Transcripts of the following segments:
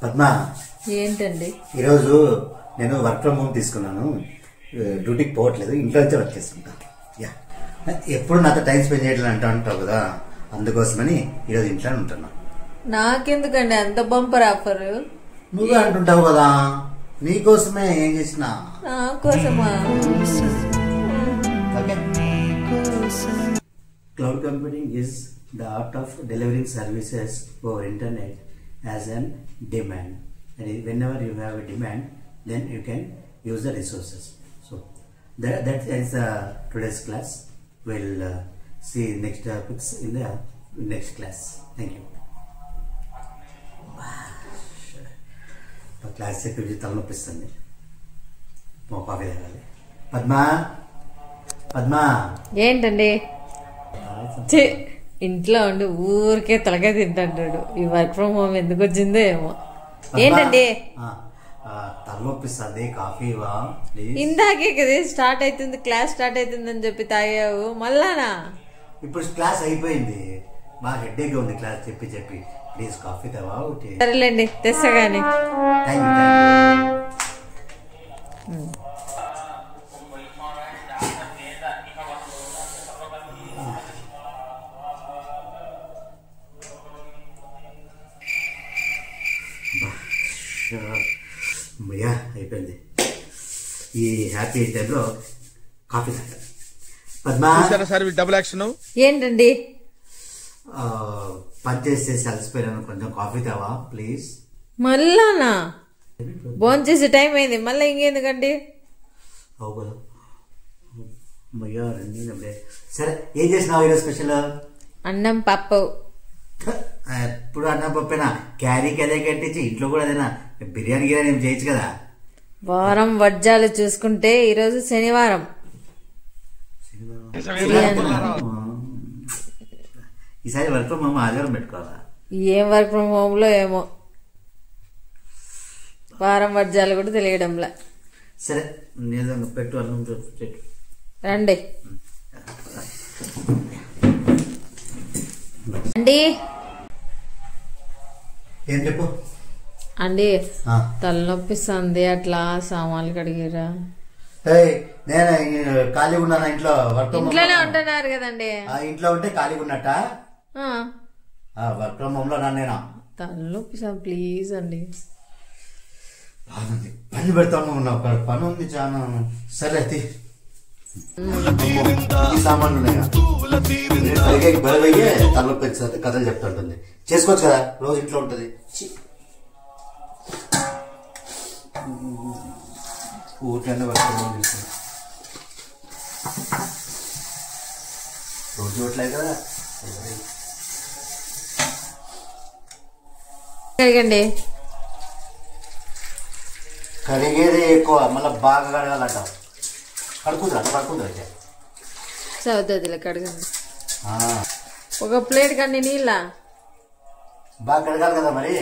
పద్మ ఏంటండి ఈరోజు నేను వర్క్ ఫ్రమ్ హోమ్ తీసుకున్నాను. డ్యూటీకి పోవట్లేదు, ఇంట్లో నుంచే వర్క్ చేస్తుంటా. యా, ఎప్పుడు నాతో టైం స్పెండ్ చేయట్లేదు అంటావు కదా, అందుకోసమని ఈరోజు ఇంట్లోనే ఉంటున్నా. నాకెందుకండి అంత బంపర్ ఆఫర్? నువ్వే అంటుంటావు కదా, నీకోసమే ఏం చేసినా. నా కోసమా? Cloud computing is the art of delivering services over internet as an demand. And whenever you have a demand, then you can use the resources. So that is today's class. We'll see next topics in the next class. Thank you. Class చెప్పి తలనొప్పిస్తుంది. Coffee తాగాలి. పద్మా పద్మా ఏంటండి? ఇంట్లో ఉండి ఊరికే తలగా తింటాడు. ఈ work from home ఎందుకు వచ్చిందో ఏమో. ఏంటండి? తలనొప్పిస్తుంది, కాఫీ ఇందాకే కదా స్టార్ట్ అవుతుంది, క్లాస్ స్టార్ట్ అవుతుంది అని చెప్పి తాగావు, మళ్ళానా? ఇప్పుడు క్లాస్ అయిపోయింది, బాగా హెడ్ఏక్ ఉంది క్లాస్ చెప్పి చెప్పి. ప్లీజ్ కాఫీ తేవా? సరేలేండి, తెస్తా గానీ. అమ్మయ్యా అయిపోయింది. ఈ హ్యాపీ టైంలో కాఫీ తాగాలి. పద్మా డబుల్ యాక్షన్ ఏంటండి? పనిచేసి అలసిపోయాను, కొంచెం కాఫీ తావా ప్లీజ్? మళ్ళానా? భోజనం చేసే టైం అయింది, మళ్ళీ ఇంకెందుకండి? అవు కదా. అమ్మయ్యా రండి. సరే, ఏం చేసినావు ఈరోజు స్పెషల్? అన్నం పప్పు. ఎప్పుడు అన్నం పప్పేనా? క్యారీకి అదే కట్టించి ఇంట్లో కూడా అదేనా? బిర్యానీ గిర్యానీ ఏం చేయొచ్చు కదా. వారం వర్జాలు చూసుకుంటే ఈరోజు శనివారం. ఈసారి వర్క్ ఫ్రమ్ హోమ్ ఆదివారం పెట్టుకోవాలా? ఏం వర్క్ ఫ్రమ్ హోమ్ లో ఏమో, వారం వర్జాలు కూడా తెలియడంలా. సరే పెట్టు, అన్నం రండి అండి. ఏం చెప్పు అండి, తలనొప్పిస్తుంది, అట్లా సామాన్లు కడిగిరా. నేను ఖాళీగా ఉన్నాను ఇంట్లో. ఇంట్లోనే ఉంటున్నారు కదండి. ఇంట్లో ఉంటే ఖాళీగా ఉన్నట్ట? వర్క్ ఫ్రమ్ హోమ్ లో నేనా? తలనొప్పిస్తుంది ప్లీజ్ అండి. పని పెడతాను, ఒక పని ఉంది చాలా. సరే సామాన్లు ఉన్నాయా? బలవయ్యే తలనొప్పి కథలు చెప్తుంటుంది. చేసుకోవచ్చు కదా, రోజు ఇంట్లో ఉంటుంది. ఊరికన్నా వర్క్ ఫ్రమ్ హోమ్ చేస్తుంది, రోజు ఇవ్వట్లేదు కదా. కడిగండి. కడిగేది ఎక్కువ, మళ్ళీ బాగా కడగాలంట. పడుకుందా చదువుతుందిలే, కడగండి. ఒక ప్లేట్ కండి నీళ్ళ. బాగా కడగాలి కదా మరి.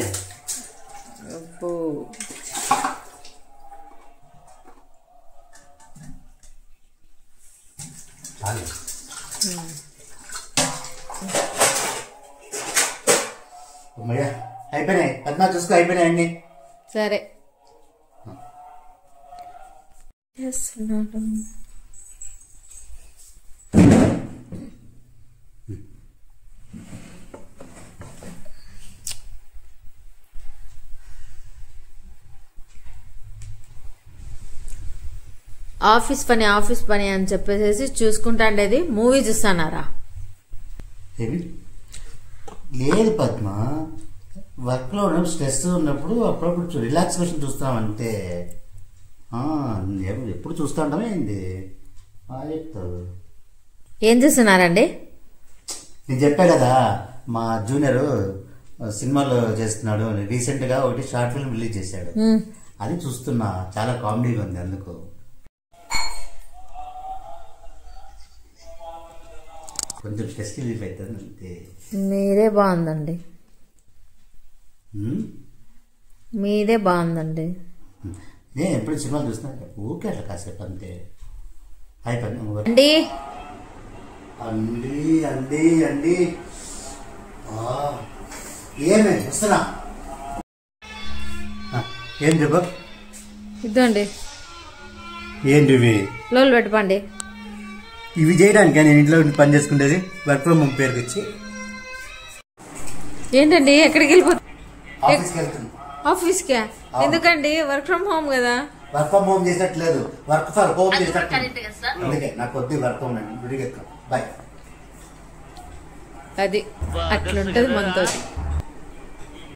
అబ్బో, అయిపోయినాయి. పద్మా చూసుకో, అయిపోయినాయి అన్ని. సరే. ఆఫీస్ పని అని చెప్పేసి చూసుకుంటాండేది మూవీ చూస్తానారా? లేదు పద్మ, వర్క్ లో ఉన్నప్పుడు స్ట్రెస్ ఉన్నప్పుడు అప్పుడప్పుడు రిలాక్సేషన్ చూస్తాం అంతే. ఎప్పుడు చూస్తా ఉంటామే ఏంది చెప్తావు? ఏం చూస్తున్నారండి? నేను చెప్పా కదా, మా జూనియర్ సినిమాలో చేస్తున్నాడు. రీసెంట్ గా ఒకటి షార్ట్ ఫిల్మ్ రిలీజ్ చేశాడు, అది చూస్తున్నా. చాలా కామెడీగా ఉంది, అందుకు. కొంచెం స్ట్రెస్ రిలీఫ్ అవుతుంది అంతే. మీదే బాగుందండి, మీదే బాగుందండి. నేను ఎప్పుడు సినిమా చూస్తున్నా, ఊకే అట్లా కాసేపు అంతే. అయిపోయింది. అండి ఏమే వస్తున్నా. ఏం చెప్పు ఇద్దండి ఏంటి ఇవి లోలు పెట్టుకోండి. ఇవి చేయడానికి నేను ఇంట్లో పని చేసుకునేది వర్క్ ఫ్రమ్ హోమ్ పేరుకి వచ్చి. ఏంటండి ఎక్కడికి వెళ్ళిపోతుంది? ఆఫీస్కి వెళ్తుంది. ఆఫీస్కే ఎందుకండి? వర్క్ ఫ్రమ్ హోమ్ కదా. వర్క్ ఫ్రమ్ హోమ్ చేసినట్లేదు, వర్క్ ఫర్ హోమ్ చేసినట్టు. అందుకే నాకు కొద్ది వర్క్ హోమ్ అండి. బాయ్. అది అట్లుంటది మనతో.